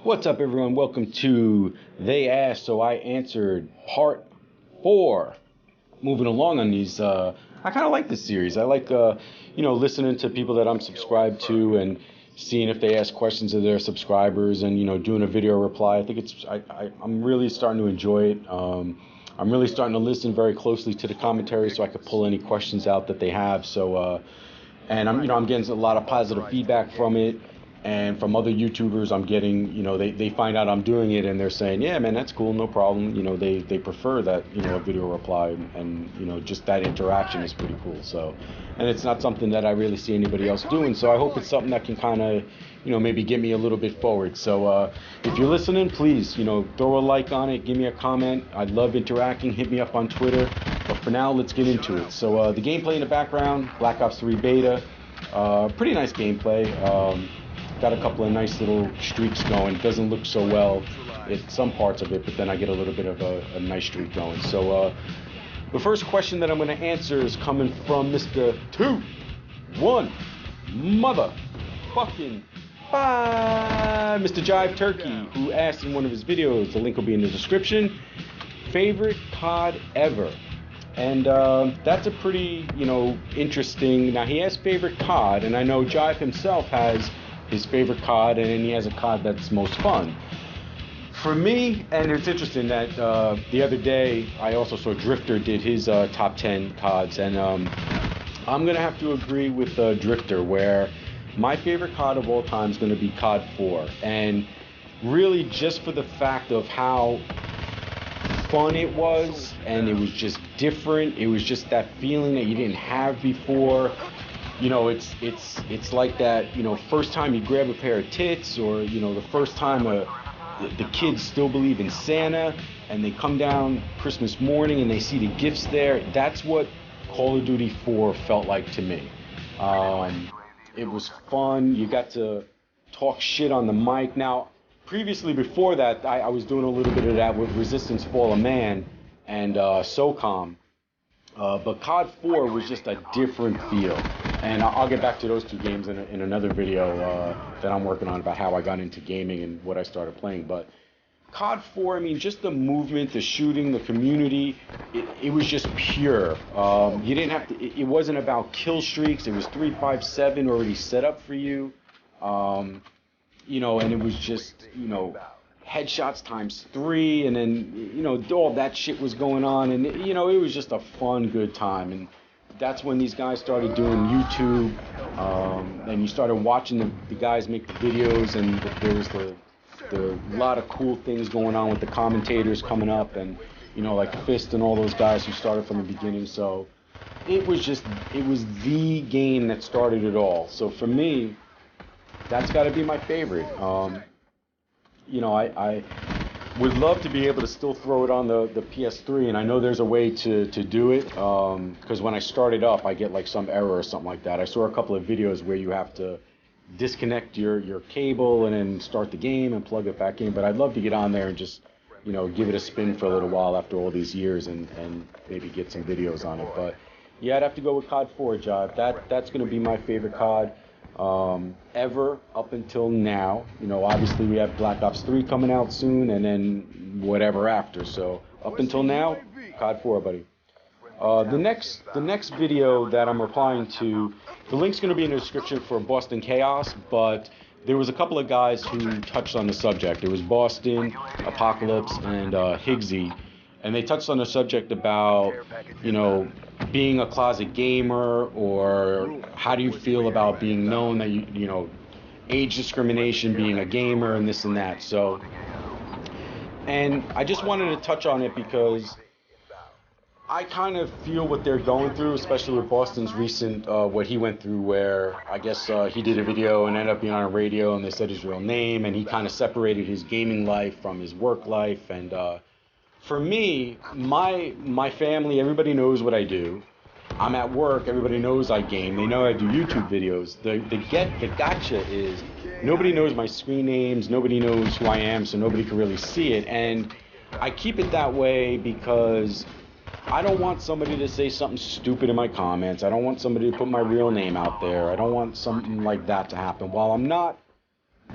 What's up, everyone? Welcome to They Asked, So I Answered, Part 4. Moving along on these, I kind of like this series. I like, listening to people that I'm subscribed to and seeing if they ask questions of their subscribers and, doing a video reply. I think I'm really starting to enjoy it. I'm really starting to listen very closely to the commentary so I could pull any questions out that they have. So, and I'm getting a lot of positive feedback from it. And from other YouTubers, I'm getting, they find out I'm doing it and they're saying, yeah, man, that's cool, no problem. They prefer that, a video reply and, just that interaction is pretty cool. So, and it's not something that I really see anybody else doing. So I hope it's something that can kind of, maybe get me a little bit forward. So if you're listening, please, throw a like on it, give me a comment. I love interacting. Hit me up on Twitter. But for now, let's get into it. So the gameplay in the background, Black Ops 3 beta, pretty nice gameplay. Got a couple of nice little streaks going. It doesn't look so well in some parts of it, but then I get a little bit of a nice streak going. So the first question that I'm going to answer is coming from Mr. 21 Motherfucking 5, Mr. Jive Turkey, who asked in one of his videos, the link will be in the description, favorite COD ever. And that's a pretty, interesting. Now, he has favorite COD, and I know Jive himself has his favorite COD, and then he has a COD that's most fun. For me, and it's interesting that the other day I also saw Drifter did his top 10 CODs, and I'm going to have to agree with Drifter, where my favorite COD of all time is going to be COD 4. And really just for the fact of how fun it was, and it was just different. It was just that feeling that you didn't have before. It's like that, first time you grab a pair of tits, or, the first time the kids still believe in Santa, and they come down Christmas morning and they see the gifts there. That's what Call of Duty 4 felt like to me. It was fun. You got to talk shit on the mic. Now, previously, before that, I was doing a little bit of that with Resistance Fall of Man and SOCOM. But COD 4 was just a different feel. And I'll get back to those two games in another video that I'm working on about how I got into gaming and what I started playing. But COD 4, I mean, just the movement, the shooting, the community, it was just pure. You didn't have to, it wasn't about kill streaks. It was 357 already set up for you. And it was just, headshots times 3, and then, all that shit was going on. And, it was just a fun, good time. And that's when these guys started doing YouTube, and you started watching the guys make the videos, and there was the lot of cool things going on with the commentators coming up, and like Fist and all those guys who started from the beginning. So it was the game that started it all. So for me, that's got to be my favorite. I would love to be able to still throw it on the PS3, and I know there's a way to do it, because when I started up, I get like some error or something like that. I saw a couple of videos where you have to disconnect your cable and then start the game and plug it back in, but I'd love to get on there and just, give it a spin for a little while after all these years and maybe get some videos on it. But yeah, I'd have to go with COD 4, Jive. That's going to be my favorite COD ever up until now. Obviously we have Black Ops 3 coming out soon, and then whatever after. So up until now, COD 4, buddy. The next video that I'm replying to, the link's going to be in the description for Boston Chaos, but there was a couple of guys who touched on the subject. It was Boston, Apocalypse, and Higgsy, and they touched on the subject about, being a closet gamer, or how do you feel about being known that age discrimination, being a gamer, and this and that. So, and I just wanted to touch on it because I kind of feel what they're going through, especially with Boston's recent, what he went through, where I guess he did a video and ended up being on a radio, and they said his real name, and he kind of separated his gaming life from his work life. And for me, my family, everybody knows what I do. I'm at work, everybody knows I game. They know I do YouTube videos. The gotcha is nobody knows my screen names, nobody knows who I am, so nobody can really see it. And I keep it that way because I don't want somebody to say something stupid in my comments. I don't want somebody to put my real name out there. I don't want something like that to happen. While I'm not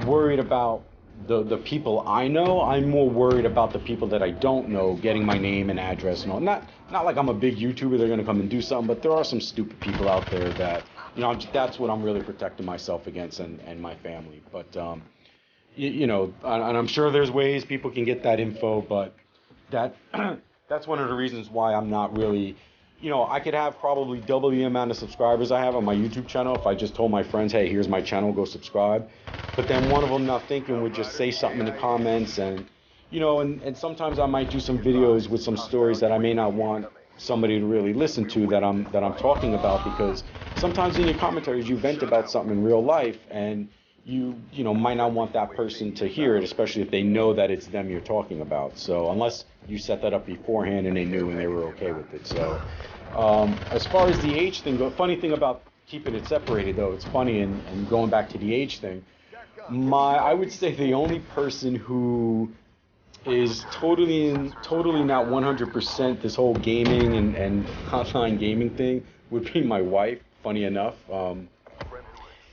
worried about the people I know. I'm more worried about the people that I don't know getting my name and address and all. Not like I'm a big YouTuber, they're gonna come and do something, but there are some stupid people out there that, you know, that's what I'm really protecting myself against, and my family. But you know, and I'm sure there's ways people can get that info, but that that's one of the reasons why I'm not really, you know, I could have probably double the amount of subscribers I have on my YouTube channel if I just told my friends, hey, here's my channel, go subscribe. But then one of them, not thinking, would just say something in the comments, and, you know, and sometimes I might do some videos with some stories that I may not want somebody to really listen to that I'm talking about, because sometimes in your commentaries you vent about something in real life, and you know, might not want that person to hear it, especially if they know that it's them you're talking about. So unless you set that up beforehand and they knew and they were okay with it. So as far as the age thing, the funny thing about keeping it separated, though, it's funny, and going back to the age thing, I would say the only person who is totally not 100% this whole gaming and online gaming thing would be my wife. Funny enough,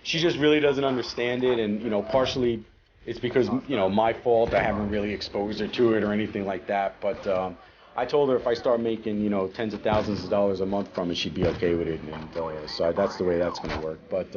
she just really doesn't understand it, and, you know, partially it's because, you know, my fault. I haven't really exposed her to it or anything like that. But I told her if I start making, you know, tens of thousands of dollars a month from it, she'd be okay with it, and so that's the way that's going to work. But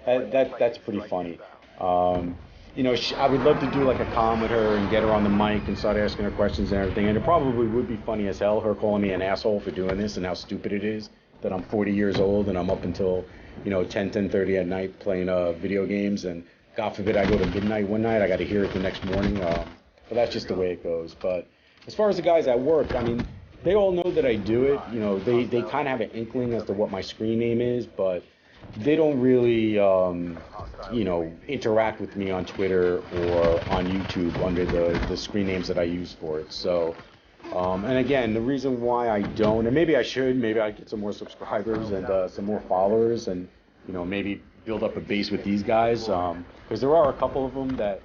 that's pretty funny. You know, I would love to do like a con with her and get her on the mic and start asking her questions and everything. And it probably would be funny as hell, her calling me an asshole for doing this and how stupid it is that I'm 40 years old and I'm up until, you know, 10:30 at night playing video games. And God forbid I go to midnight one night, I got to hear it the next morning. But that's just the way it goes. But as far as the guys at work, I mean, they all know that I do it. You know, they kind of have an inkling as to what my screen name is, but they don't really, you know, interact with me on Twitter or on YouTube under the screen names that I use for it. So, and again, the reason why I don't, and maybe I should, maybe I get some more subscribers and some more followers, and, you know, maybe build up a base with these guys, because there are a couple of them that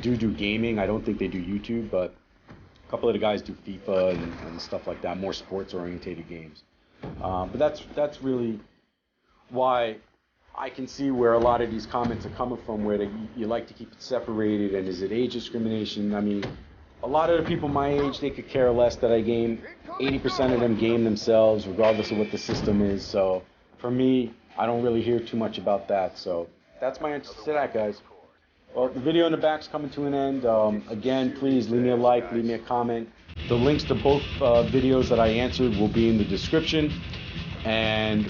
do gaming. I don't think they do YouTube, but a couple of the guys do FIFA and stuff like that, more sports-orientated games. But that's really why I can see where a lot of these comments are coming from, where you like to keep it separated, and is it age discrimination? I mean, a lot of the people my age, they could care less that I game. 80% of them game themselves, regardless of what the system is. So for me, I don't really hear too much about that. So that's my answer to that, guys. Well, the video in the back's coming to an end. Again, please leave me a like, leave me a comment. The links to both videos that I answered will be in the description. And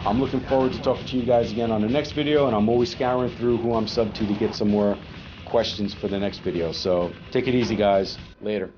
I'm looking forward to talking to you guys again on the next video, and I'm always scouring through who I'm subbed to get some more questions for the next video. So take it easy, guys. Later.